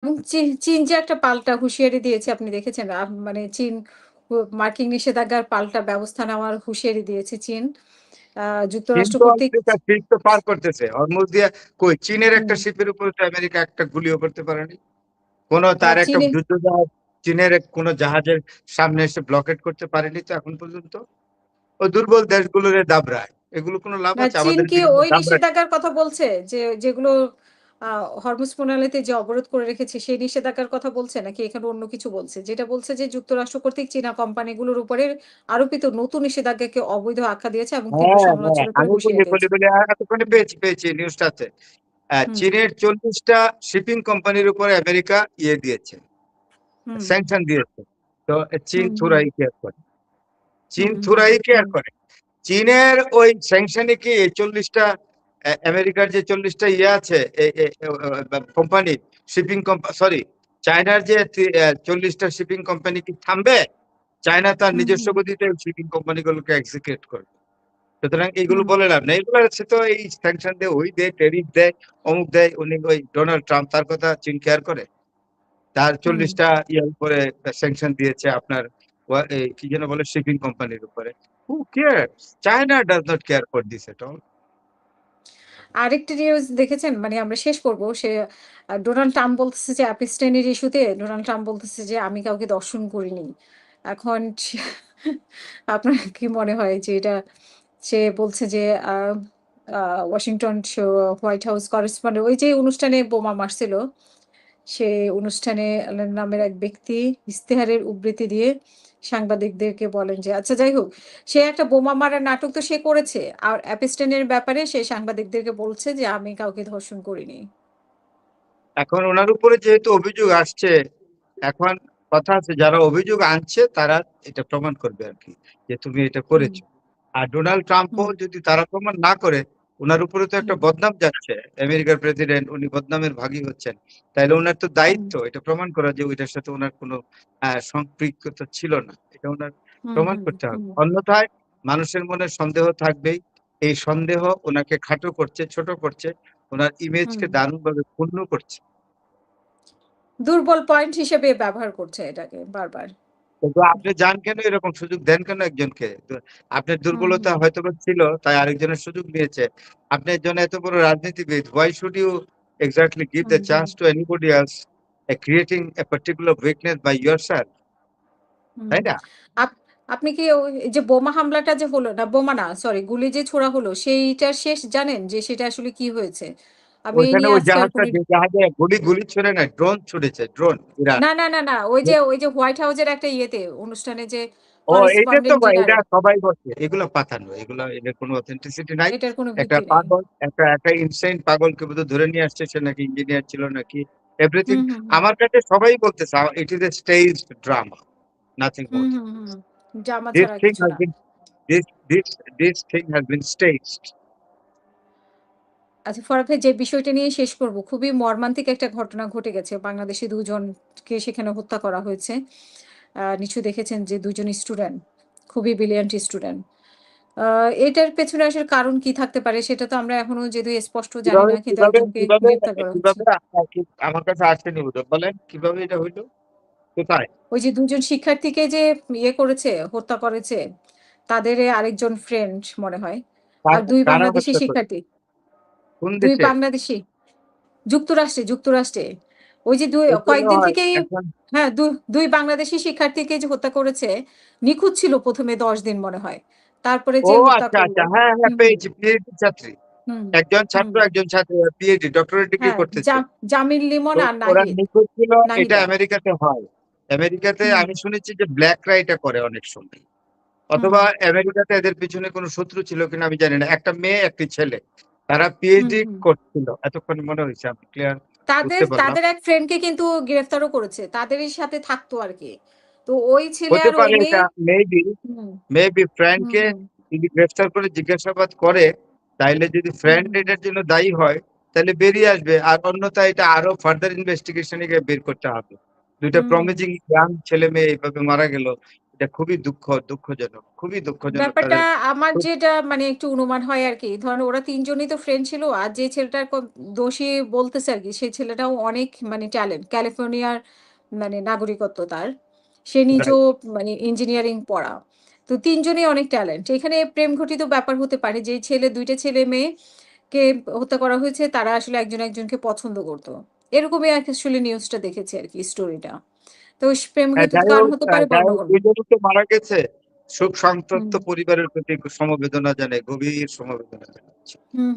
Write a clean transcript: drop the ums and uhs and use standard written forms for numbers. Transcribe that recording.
এবং চীন যে একটা পাল্টা হুঁশিয়ারি দিয়েছে আপনি দেখেছেন? মানে চীন মার্কিন নিষেধাজ্ঞার পাল্টা ব্যবস্থা নেওয়ার হুঁশিয়ারি দিয়েছে চীন। আ চীন যুক্তরাষ্ট্র তো কর্তৃক আমেরিকা শিপ তো পার করতেছে। হরমুজ দিয়ে কই চীনের হুম, একটা শিপের উপরে তো আমেরিকা একটা গুলিও করতে পারেনি। কোন তার একটা চীনে যুদ্ধ জাহাজ চীনের কোন জাহাজের সামনে এসে ব্লকেট করতে পারেনি তো এখন পর্যন্ত। ও দুর্বল দেশগুলোর দাবড়ায়। এগুলো কোনো লাভ আছে? চীন আমাদের কি বিরুদ্ধে ওই দাবড়ায়। নিষেধাজ্ঞার কথা বলছে? যেগুলো হরমুজ প্রণালীতে যে অবরোধ করে রেখেছে সেই নিষেধাজ্ঞার কথা বলছে নাকি এখানে অন্য কিছু বলছে? যেটা বলছে যে যুক্তরাষ্ট্র কর্তৃক চীনা কোম্পানিগুলোর উপরে আরোপিত নতুন নিষেধাজ্ঞাকে অবৈধ আখ্যা দিয়েছে এবং তীব্র হ্যাঁ, হ্যাঁ। সমালোচনা করে আমি বলি, হুঁশিয়ারি বলি, দিয়েছে। বলি এতক্ষণে হুম, পেয়েছি নিউজটা আছে। হুম, চীনের ৪০ টা শিপিং কোম্পানির উপরে আমেরিকা দিয়েছে। হুম, স্যাংশন দিয়েছে। তো চীন হুম, হুম, থুড়াই কেয়ার করে। চীন হুম, হুম, থুড়াই কেয়ার হুম, করে। চীনের ওই স্যাংশনে কি এই ৪০ টা আমেরিকার যে ৪০ টা আছে কোম্পানি শিপিং সরি চায়নার যে ৪০ টা শিপিং কোম্পানি কি থামবে? চায়না তার হুম, নিজস্ব হুম, গতিতে শিপিং কোম্পানিগুলোকে এক্সিকিউট করবে। সুতরাং এগুলো হুম, বলে লাভ নেই। এগুলো হচ্ছে তো এই স্যাংশন দেয়, ওই দেয়, ট্যারিফ দেয়, অমুক দেয়। উনি ওই ডোনাল্ড ট্রাম্প তার কথা চীন কেয়ার করে? তার হুম। ৪০ টা ইয়ের উপরে স্যাংশন দিয়েছে আপনার কি যেন বলে শিপিং কোম্পানির উপরে। Who cares? China does not care for this at all. আরেকটা নিউজ দেখেছেন? মানে আমরা শেষ করব। ডোনাল্ড ট্রাম্প বলতেছে যে অ্যাপস্টাইনের ইস্যুতে ডোনাল্ড ট্রাম্প বলতেছে যে, "আমি কাউকে দর্শন করিনি।" এখন আপনার কি মনে হয় যে এটা সে বলছে যে আ আ ওয়াশিংটন হোয়াইট হাউস করেসপন্ডেন্ট ওই যে অনুষ্ঠানে বোমা মারছিল, সে অনুষ্ঠানে নামের এক ব্যক্তি ইশতেহারের উদ্ধৃতি দিয়ে সাংবাদিকদেরকে বলেন যে আচ্ছা যাই হোক, সে একটা বোমা মারার নাটক তো সে করেছে। আর অ্যাপস্টাইনের ব্যাপারে সে সাংবাদিকদেরকে বলছে যে, "আমি কাউকে ধর্ষণ করিনি।" এখন উনার উপরে যেহেতু অভিযোগ আসছে, এখন কথা আছে যারা অভিযোগ আনছে তারা এটা প্রমাণ করবে আরকি যে তুমি এটা হুম, করেছো। আর ডোনাল্ড ট্রাম্পও হুম, যদি তারা প্রমাণ না করে, উনার উপরে তো একটা হুম, বদনাম যাচ্ছে। আমেরিকার প্রেসিডেন্ট উনি বদনামের ভাগী হচ্ছেন। তাইলে উনার তো হুম, দায়িত্ব এটা প্রমাণ করা যে ওইটার সাথে উনার কোনো সম্পৃক্ততা ছিল না। এটা উনার হুম, প্রমাণ হুম, করতে হবে। হুম, অন্যথায় মানুষের মনে সন্দেহ থাকবেই। এই সন্দেহ উনাকে খাটো করছে, ছোট করছে, উনার হুম। ইমেজকে দারুণভাবে ক্ষুণ্ণ করছে। দুর্বল পয়েন্ট হিসেবে ব্যবহার করছে এটাকে বারবার। কিন্তু আপনি যান কেন এরকম সুযোগ দেন কেন একজনকে? আপনার হুম, দুর্বলতা হুম, হয়তোবা ছিল, তাই আরেকজনের সুযোগ নিয়েছে। আপনি একজন এত বড় রাজনীতিবিদ, why should you exactly give hmm, the hmm, chance to anybody else creating a particular weakness by yourself? হুম। তাই না? আপ আপনি কি ওই যে বোমা হামলাটা যে হলো না, বোমা না সরি গুলি যে ছোড়া হলো সেইটার শেষ জানেন যে সেটা আসলে কি হয়েছে? আমি এই ওইখানে নিয়ে ওই আজকে জাহাজটা যে জাহাজে গুলি ছুড়ে নাই, ড্রোন ছুড়েছে, ড্রোন ইরান। না। ওই যে হোয়াইট হাউসের একটা ইয়েতে অনুষ্ঠানে যে ও এইটা তো করেসপন্ডেন্ট যিনি এটা সবাই বলছে। এগুলো পাতানো। এদের কোনো অথেন্টিসিটি নাই। এটার কোনো একটা ভিত্তি নেই। পাগল, একটা ইনসেইন পাগলকে বোধহয় ধরে নিয়ে আসছে। সে নাকি ইঞ্জিনিয়ার ছিল নাকি এভরিথিং। হুম, হুম, হুম। আমার কাছে সবাই বলতেছে it is a staged drama, nothing hmm, more. Hmm, hmm. Drama this ছাড়া থিং কিছু হ্যাজ না। Been this this this thing has been staged. আচ্ছা ফরাদ ভাই যে বিষয়টা নিয়ে শেষ করব। খুবই মর্মান্তিক একটা ঘটনা ঘটে গেছে। বাংলাদেশী ২ জনকে সেখানে হত্যা করা হয়েছে। নিশ্চয়ই দেখেছেন যে ২ জন স্টুডেন্ট, খুবই ব্রিলিয়ান্ট স্টুডেন্ট। আ এটার পেছনে আসলে কারণ কি থাকতে পারে সেটা তো আমরা এখনো যদিও স্পষ্ট জানি কিভাবে না। কিন্তু কিভাবে একজনকে কিভাবে গ্রেফতার করা হচ্ছে। কিভাবে আমার কাছে আসেনি বোধহয়। বলেন কিভাবে এটা হইলো? কোথায়? ওই যে ২ জন শিক্ষার্থীকে যে ইয়ে করেছে, হত্যা করেছে, তাদের আরেকজন ফ্রেন্ড মনে হয়। আর ২ কারা বাংলাদেশী হত্যা করে? শিক্ষার্থী। কোন ২ দেশে? বাংলাদেশী যুক্তরাষ্ট্রে। ওই যে এজন্য কয়েকদিন হয় থেকেই এখন। হ্যাঁ, ২ বাংলাদেশী শিক্ষার্থীকে যে হত্যা করেছে, নিখোঁজ ছিল ১ম এ ১০ দিন মনে হয়। তারপরে ও যেয়ে হত্যা আচ্ছা, করল। আচ্ছা। হ্যাঁ, হ্যাঁ হুম, হুম, পেয়েছি। পিএইচডি ছাত্রী। হুম, একজন হুম। ছাত্র, একজন ছাত্রী পিএইচডি ডক্টরেট ডিগ্রি হ্যাঁ, করতেছে। জামিল লিমন তো আর ওরা নাহিদ, নিখোঁজ ছিল, এটা নাহিদা। আমেরিকাতে হয়। আমেরিকাতে হুম, আমি শুনেছি যে ব্ল্যাকরা এটা করে অনেক সময়। হুম, অথবা আমেরিকাতে এদের পিছনে কোনো শত্রু ছিল কিনা আমি জানি না। একটা মেয়ে, একটি ছেলে। তারা হুম, পিএইচডি হুম। করছিল। এতক্ষণে মনে হইছে আমি ক্লিয়ার বুঝতে পারলাম। তাদের এক ফ্রেন্ডকে কিন্তু গ্রেফতারও করেছে। তাদেরই সাথে থাকতো আরকি। তো ওই ছেলে হতে আর ওই পারে মেয়ে এটা মেবি, হুম, হুম, ফ্রেন্ডকে হুম, যদি গ্রেফতার করে জিজ্ঞাসাবাদ করে, তাইলে যদি হুম, ফ্রেন্ড হুম, এটার জন্য দায়ী হয়, তাহলে বেরিয়ে আসবে। আর অন্যথায় এটা আরো ফার্দার ইনভেস্টিগেশন এ বের করতে হবে। ২ টা হুম, হুম। প্রমিজিং ইয়াং ছেলে-মেয়ে এভাবে মারা গেল। এটা খুবই দুঃখজনক। খুবই দুঃখজনক ব্যাপারটা তাদের আমার খুব যেটা মানে একটু অনুমান হয় আরকি। ধরেন ওরা ৩ জনই তো ফ্রেন্ড ছিল। আর যে ছেলেটার দোষী বলতেছে আরকি, সেই ছেলেটাও অনেক মানে ট্যালেন্ট। ক্যালিফোর্নিয়ার মানে নাগরিকত্ব তার। সে নিজেও রাইট। মানে ইঞ্জিনিয়ারিং পড়া। তো ৩ জনই অনেক ট্যালেন্ট। এখানে প্রেম ঘটিত ব্যাপার হতে পারে যে ছেলে ২ টা ছেলে-মেয়েকে হত্যা করা হয়েছে, তারা আসলে একজন একজনকে পছন্দ করত। এরকমই আসলে নিউজটা দেখেছি আরকি, স্টোরিটা। তো প্রেম ঘটিত কারণ হতে পারে যাই হোক গন্ডগোল। ২ জনই তো মারা গেছে। শোক হুম, সন্তপ্ত পরিবারের প্রতি সমবেদনা জানাই, গভীর সমবেদনা জানাচ্ছি। হুম।